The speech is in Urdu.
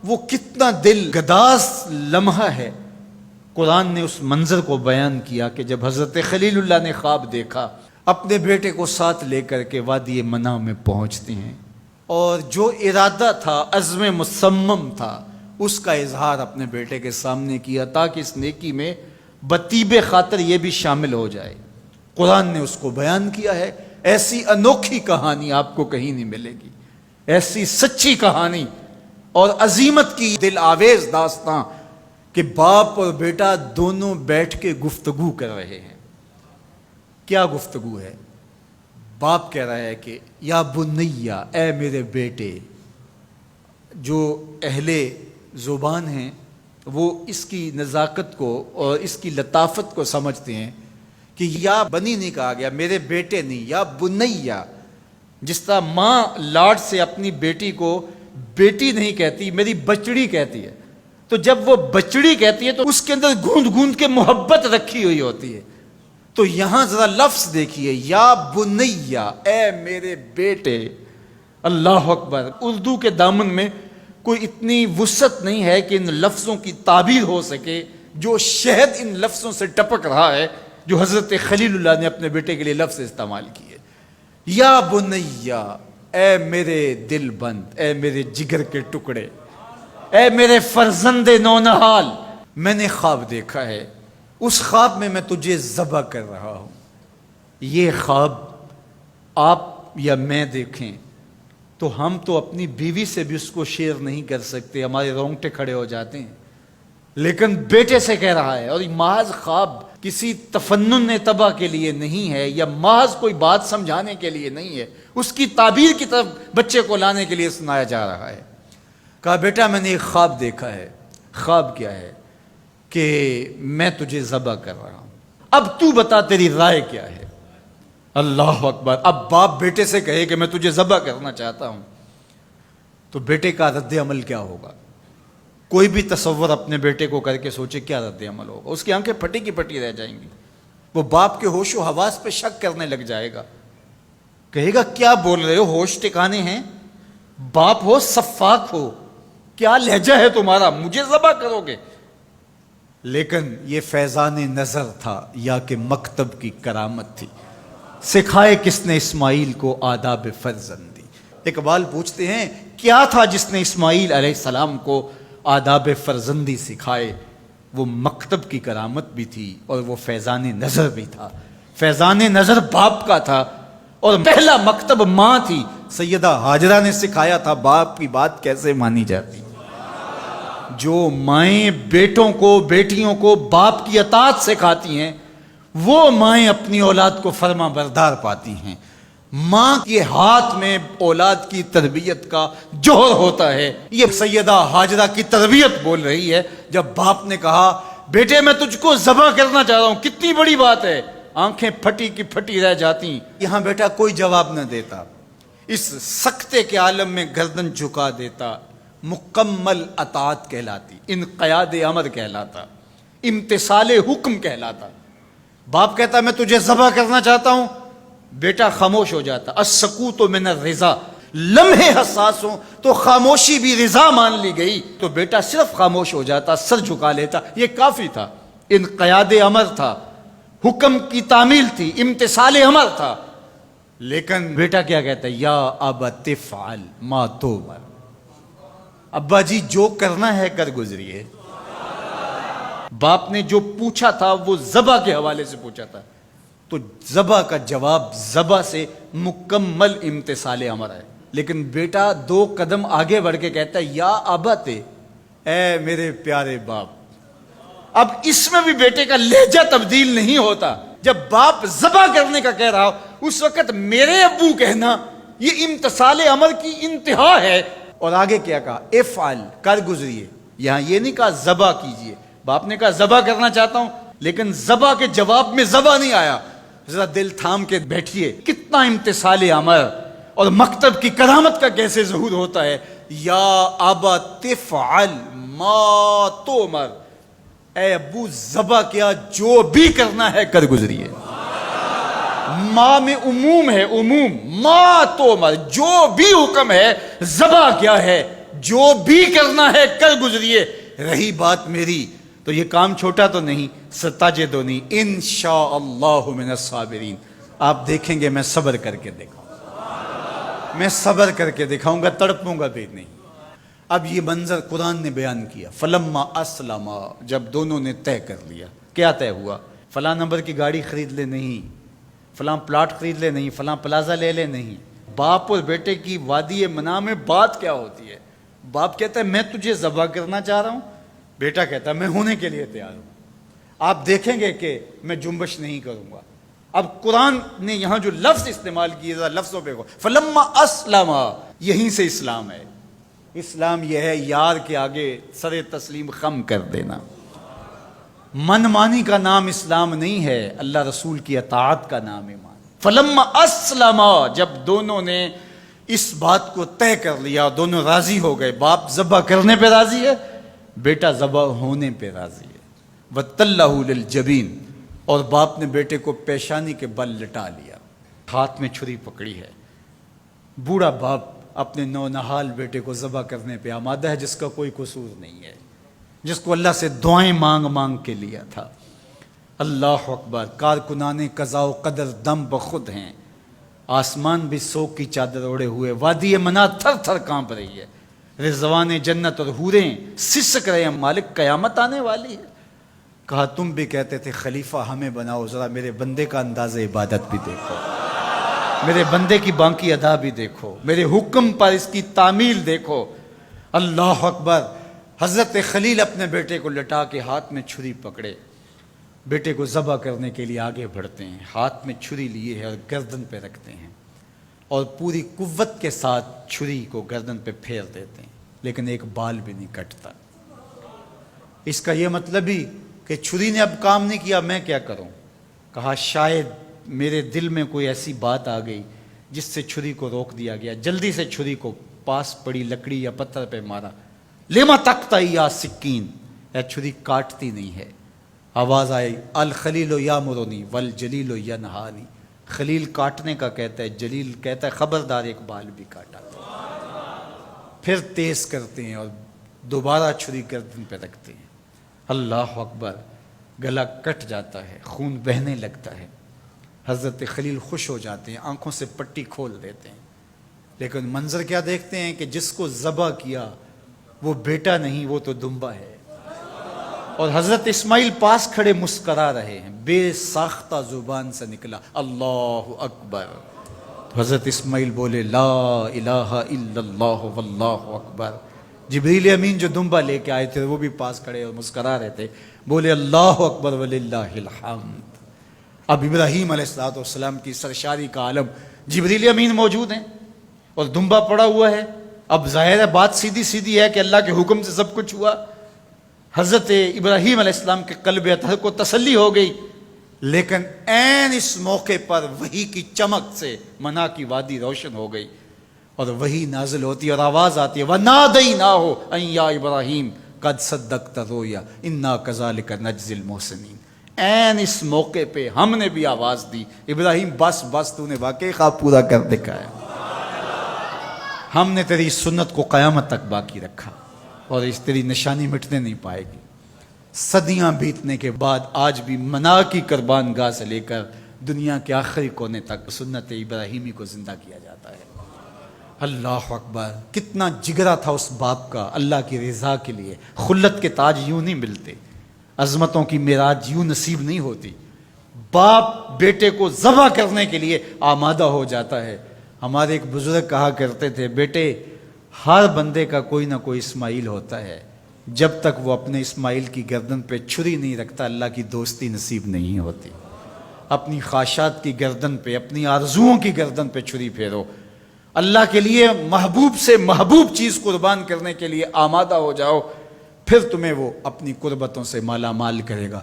وہ کتنا دل گداز لمحہ ہے۔ قرآن نے اس منظر کو بیان کیا کہ جب حضرت خلیل اللہ نے خواب دیکھا، اپنے بیٹے کو ساتھ لے کر کے وادی منع میں پہنچتے ہیں، اور جو ارادہ تھا، عزم مصمم تھا، اس کا اظہار اپنے بیٹے کے سامنے کیا تاکہ اس نیکی میں بطیب خاطر یہ بھی شامل ہو جائے۔ قرآن نے اس کو بیان کیا ہے۔ ایسی انوکھی کہانی آپ کو کہیں نہیں ملے گی، ایسی سچی کہانی اور عظیمت کی دل آویز داستاں کہ باپ اور بیٹا دونوں بیٹھ کے گفتگو کر رہے ہیں۔ کیا گفتگو ہے؟ باپ کہہ رہا ہے کہ یا بنیا، اے میرے بیٹے۔ جو اہل زبان ہیں وہ اس کی نزاکت کو اور اس کی لطافت کو سمجھتے ہیں کہ یا بنی نہیں کہا گیا، میرے بیٹے نہیں، یا بنیا۔ جس طرح ماں لاڈ سے اپنی بیٹی کو بیٹی نہیں کہتی، میری بچڑی کہتی ہے، تو جب وہ بچڑی کہتی ہے تو اس کے اندر گوند گوند کے محبت رکھی ہوئی ہوتی ہے۔ تو یہاں ذرا لفظ دیکھیے، یا بنیا، اے میرے بیٹے۔ اللہ اکبر۔ اردو کے دامن میں کوئی اتنی وسعت نہیں ہے کہ ان لفظوں کی تعبیر ہو سکے جو شہد ان لفظوں سے ٹپک رہا ہے جو حضرت خلیل اللہ نے اپنے بیٹے کے لیے لفظ استعمال کیے۔ یا بنیا، اے میرے دل بند، اے میرے جگر کے ٹکڑے، اے میرے فرزند نونہال، میں نے خواب دیکھا ہے، اس خواب میں تجھے ذبح کر رہا ہوں۔ یہ خواب آپ یا میں دیکھیں تو ہم تو اپنی بیوی سے بھی اس کو شیئر نہیں کر سکتے، ہمارے رونگٹے کھڑے ہو جاتے ہیں، لیکن بیٹے سے کہہ رہا ہے۔ اور یہ محض خواب کسی تفنن طبع کے لیے نہیں ہے، یا محض کوئی بات سمجھانے کے لیے نہیں ہے، اس کی تعبیر کی طرف بچے کو لانے کے لیے سنایا جا رہا ہے۔ کہا بیٹا میں نے ایک خواب دیکھا ہے۔ خواب کیا ہے؟ کہ میں تجھے ذبح کر رہا ہوں، اب تو بتا تیری رائے کیا ہے؟ اللہ اکبر۔ اب باپ بیٹے سے کہے کہ میں تجھے ذبح کرنا چاہتا ہوں تو بیٹے کا رد عمل کیا ہوگا؟ کوئی بھی تصور اپنے بیٹے کو کر کے سوچے کیا رد عمل ہوگا؟ اس کی آنکھیں پھٹی کی پھٹی رہ جائیں گی، وہ باپ کے ہوش و حواس پہ شک کرنے لگ جائے گا، کہے گا کیا بول رہے ہو، ہوش ٹھکانے ہیں؟ باپ ہو، سفاک ہو، کیا لہجہ ہے تمہارا، مجھے ذبح کرو گے؟ لیکن یہ فیضان نظر تھا یا کہ مکتب کی کرامت تھی؟ سکھائے کس نے اسماعیل کو آداب فرزندی؟ اقبال پوچھتے ہیں کیا تھا جس نے اسماعیل علیہ السلام کو آداب فرزندی سکھائے؟ وہ مکتب کی کرامت بھی تھی اور وہ فیضان نظر بھی تھا۔ فیضان نظر باپ کا تھا اور پہلا مکتب ماں تھی۔ سیدہ ہاجرہ نے سکھایا تھا باپ کی بات کیسے مانی جاتی۔ جو مائیں بیٹوں کو، بیٹیوں کو باپ کی اطاعت سکھاتی ہیں، وہ مائیں اپنی اولاد کو فرما بردار پاتی ہیں۔ ماں کے ہاتھ میں اولاد کی تربیت کا جوہر ہوتا ہے۔ یہ سیدہ ہاجرہ کی تربیت بول رہی ہے جب باپ نے کہا بیٹے میں تجھ کو ذبح کرنا چاہ رہا ہوں، کتنی بڑی بات ہے۔ آنکھیں پھٹی کی پھٹی رہ جاتی۔ یہاں بیٹا کوئی جواب نہ دیتا، اس سکتے کے عالم میں گردن جھکا دیتا۔ مکمل اطاعت کہلاتی، انقیاد امر کہلاتا، امتثال حکم کہلاتا۔ باپ کہتا میں تجھے ذبح کرنا چاہتا ہوں، بیٹا خاموش ہو جاتا۔ السکوت من الرضا، لمحے حساس ہوں تو خاموشی بھی رضا مان لی گئی تو بیٹا صرف خاموش ہو جاتا، سر جھکا لیتا، یہ کافی تھا۔ انقیاد امر تھا، حکم کی تعمیل تھی، امتثال امر تھا۔ لیکن بیٹا کیا کہتا ہے؟ یا ابت افعل ما تؤمر، ابا جی جو کرنا ہے کر گزریے۔ باپ نے جو پوچھا تھا وہ ذبح کے حوالے سے پوچھا تھا، تو ذبح کا جواب ذبح سے مکمل امتثال امر ہے۔ لیکن بیٹا دو قدم آگے بڑھ کے کہتا ہے یا ابت، اے میرے پیارے باپ۔ اب اس میں بھی بیٹے کا لہجہ تبدیل نہیں ہوتا۔ جب باپ ذبح کرنے کا کہہ رہا ہو اس وقت میرے ابو کہنا یہ امتثال امر کی انتہا ہے۔ اور آگے کیا کہا؟ افعل، کر گزریے۔ یہاں یہ نہیں کہا ذبح کیجئے، باپ نے کہا ذبح کرنا چاہتا ہوں، لیکن ذبح کے جواب میں ذبح نہیں آیا۔ ذرا دل تھام کے بیٹھیے، کتنا امتثال امر اور مکتب کی کرامت کا کیسے ظہور ہوتا ہے۔ یا ابا تفعل ما تؤمر، اے ابو ذبح کیا، جو بھی کرنا ہے کر گزریے۔ ماں میں عموم ہے، عموم، ما تؤمر، جو بھی حکم ہے، ذبح کیا ہے، جو بھی کرنا ہے کر گزریے، رہی بات میری تو یہ کام چھوٹا تو نہیں، ستجدنی انشاءاللہ من الصابرین، آپ دیکھیں گے میں صبر کر کے دکھاؤں گا، میں صبر کر کے دکھاؤں گا، تڑپوں گا بھی نہیں۔ اب یہ منظر قرآن نے بیان کیا، فلما اسلما، جب دونوں نے طے کر لیا۔ کیا طے ہوا؟ فلاں نمبر کی گاڑی خرید لے نہیں، فلاں پلاٹ خرید لے نہیں، فلاں پلازا لے لے نہیں۔ باپ اور بیٹے کی وادی منع میں بات کیا ہوتی ہے؟ باپ کہتا ہے میں تجھے ذبح کرنا چاہ رہا ہوں، بیٹا کہتا ہے میں ہونے کے لیے تیار ہوں۔ آپ دیکھیں گے کہ میں جنبش نہیں کروں گا۔ اب قرآن نے یہاں جو لفظ استعمال کیے، لفظوں پہ فلما اسلما، یہیں سے اسلام ہے۔ اسلام یہ ہے یار کے آگے سر تسلیم خم کر دینا۔ من مانی کا نام اسلام نہیں ہے، اللہ رسول کی اطاعت کا نام ایمان۔ فلما اسلما، جب دونوں نے اس بات کو طے کر لیا، دونوں راضی ہو گئے، باپ ذبح کرنے پہ راضی ہے، بیٹا ذبح ہونے پہ راضی ہے۔ وَتَلَّهُ لِلْجَبِينِ، اور باپ نے بیٹے کو پیشانی کے بل لٹا لیا، ہاتھ میں چھری پکڑی ہے۔ بوڑھا باپ اپنے نونہال بیٹے کو ذبح کرنے پہ آمادہ ہے، جس کا کوئی قصور نہیں ہے، جس کو اللہ سے دعائیں مانگ مانگ کے لیا تھا۔ اللہ اکبر، کارکنان قضاء و قدر دم بخود ہیں، آسمان بھی سوگ کی چادر اوڑے ہوئے، وادی منع تھر تھر کانپ رہی ہے، رضوان جنت اور حوریں سسک رہے ہیں، مالک قیامت آنے والی ہے۔ کہا تم بھی کہتے تھے خلیفہ ہمیں بناؤ، ذرا میرے بندے کا انداز عبادت بھی دیکھو، میرے بندے کی بانکی ادا بھی دیکھو، میرے حکم پر اس کی تعمیل دیکھو۔ اللہ اکبر، حضرت خلیل اپنے بیٹے کو لٹا کے ہاتھ میں چھری پکڑے، بیٹے کو ذبح کرنے کے لیے آگے بڑھتے ہیں، ہاتھ میں چھری لیے ہے اور گردن پہ رکھتے ہیں، اور پوری قوت کے ساتھ چھری کو گردن پہ پھیر دیتے ہیں، لیکن ایک بال بھی نہیں کٹتا۔ اس کا یہ مطلب ہی کہ چھری نے اب کام نہیں کیا، میں کیا کروں؟ کہا شاید میرے دل میں کوئی ایسی بات آ گئی جس سے چھری کو روک دیا گیا، جلدی سے چھری کو پاس پڑی لکڑی یا پتھر پہ مارا۔ لما تقطع یا سکین، اے چھری کاٹتی نہیں ہے۔ آواز آئی الخلیل یامرنی والجلیل ینہانی، خلیل کاٹنے کا کہتا ہے، جلیل کہتا ہے خبردار ایک بال بھی کاٹا۔ پھر تیز کرتے ہیں اور دوبارہ چھری گردن پہ رکھتے ہیں۔ اللہ اکبر، گلا کٹ جاتا ہے، خون بہنے لگتا ہے۔ حضرت خلیل خوش ہو جاتے ہیں، آنکھوں سے پٹی کھول دیتے ہیں، لیکن منظر کیا دیکھتے ہیں کہ جس کو ذبح کیا وہ بیٹا نہیں، وہ تو دمبا ہے۔ اور حضرت اسماعیل پاس کھڑے مسکرا رہے ہیں، بے ساختہ زبان سے نکلا اللہ اکبر۔ تو حضرت اسماعیل بولے لا الہ الا اللہ واللہ اکبر۔ جبریل امین جو دمبا لے کے آئے تھے وہ بھی پاس کھڑے اور مسکرا رہے تھے، بولے اللہ اکبر وللہ الحمد۔ اب ابراہیم علیہ السلام کی سرشاری کا عالم، جبریل امین موجود ہیں اور دمبا پڑا ہوا ہے۔ اب ظاہر ہے بات سیدھی سیدھی ہے کہ اللہ کے حکم سے سب کچھ ہوا۔ حضرت ابراہیم علیہ السلام کے قلب اطہر کو تسلی ہو گئی، لیکن عین اس موقع پر وحی کی چمک سے منع کی وادی روشن ہو گئی، اور وحی نازل ہوتی ہے اور آواز آتی ہے وَنَادَيْنَاهُ أَن يَا إِبْرَاهِيمُ قَدْ صَدَّقْتَ الرُّؤْيَا إِنَّا كَذَلِكَ نَجْزِي الْمُحْسِنِينَ۔ عین اس موقع پہ ہم نے بھی آواز دی، ابراہیم بس بس، تو نے واقعی خواب پورا کر دکھایا، ہم نے تیری سنت کو قیامت تک باقی رکھا اور اس تیری نشانی مٹنے نہیں پائے گی۔ صدیاں بیتنے کے بعد آج بھی منع کی قربان گاہ سے لے کر دنیا کے آخری کونے تک سنت ابراہیمی کو زندہ کیا جاتا ہے۔ اللہ اکبر، کتنا جگرا تھا اس باپ کا اللہ کی رضا کے لیے۔ خلت کے تاج یوں نہیں ملتے، عظمتوں کی معراج یوں نصیب نہیں ہوتی۔ باپ بیٹے کو ذبح کرنے کے لیے آمادہ ہو جاتا ہے۔ ہمارے ایک بزرگ کہا کرتے تھے بیٹے ہر بندے کا کوئی نہ کوئی اسماعیل ہوتا ہے، جب تک وہ اپنے اسماعیل کی گردن پہ چھری نہیں رکھتا اللہ کی دوستی نصیب نہیں ہوتی۔ اپنی خواہشات کی گردن پہ، اپنی آرزوؤں کی گردن پہ چھری پھیرو، اللہ کے لیے محبوب سے محبوب چیز قربان کرنے کے لیے آمادہ ہو جاؤ، پھر تمہیں وہ اپنی قربتوں سے مالا مال کرے گا۔